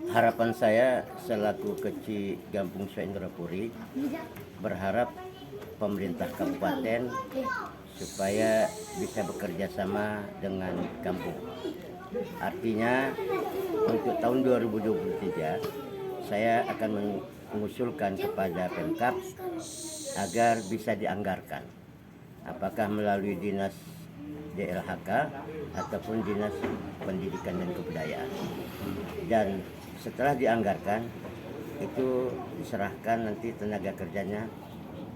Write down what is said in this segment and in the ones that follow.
Harapan saya selaku Kecil Gampung Indrapuri berharap pemerintah kabupaten supaya bisa bekerja sama dengan kampung. Artinya untuk tahun 2023 saya akan mengusulkan kepada Pemkab agar bisa dianggarkan, apakah melalui dinas DLHK ataupun dinas pendidikan dan kebudayaan. Dan setelah dianggarkan itu diserahkan nanti tenaga kerjanya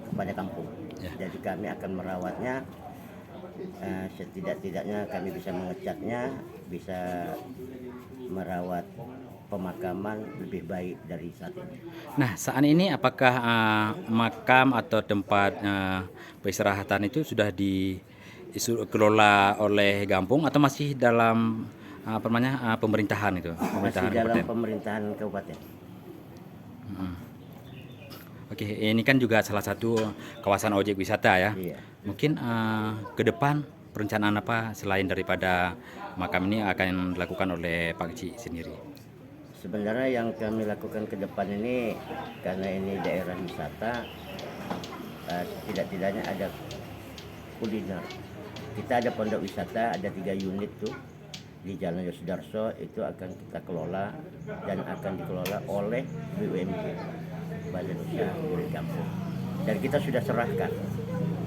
kepada kampung. Jadi kami akan merawatnya, setidak-tidaknya kami bisa mengecatnya, bisa merawat pemakaman lebih baik dari saat ini. Nah, saat ini apakah makam atau tempat peristirahatan itu sudah dikelola oleh Gampung atau masih dalam pemerintahan itu? Masih dalam pemerintahan kabupaten. Oke, ini kan juga salah satu kawasan objek wisata ya. Iya. Mungkin ke depan perencanaan apa selain daripada makam ini akan dilakukan oleh Pak Kecil sendiri? Sebenarnya yang kami lakukan ke depan ini, karena ini daerah wisata, tidak-tidaknya ada kuliner. Kita ada pondok wisata, ada 3 unit tuh di Jalan Yosudarso, itu akan kita kelola dan akan dikelola oleh BUMG, Badan Usaha Milik Kampung. Dan kita sudah serahkan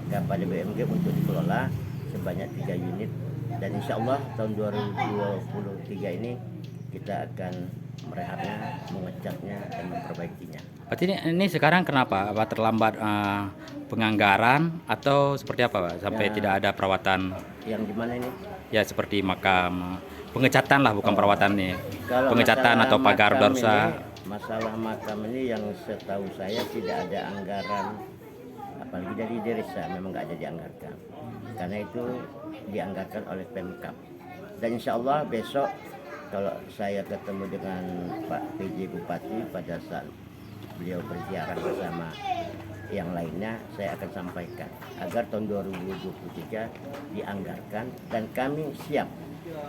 kepada BUMG untuk dikelola sebanyak 3 unit, dan insya Allah tahun 2023 ini kita akan merehabnya, mengecatnya, dan memperbaikinya. Berarti ini sekarang kenapa? Apa terlambat penganggaran atau seperti apa, Pak? Sampai tidak ada perawatan? Yang di mana ini? Ya seperti makam, pengecatan lah, bukan perawatan nih. Kalau Pengecatan atau pagar dorsa. Masalah makam ini yang setahu saya tidak ada anggaran, apalagi dari desa memang nggak ada dianggarkan. Karena itu dianggarkan oleh Pemkab. Dan insya Allah besok kalau saya ketemu dengan Pak PJ Bupati pada saat beliau berziarah bersama yang lainnya, saya akan sampaikan agar tahun 2023 dianggarkan dan kami siap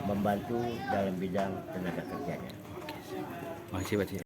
membantu dalam bidang tenaga kerjanya. Makasih, Pak.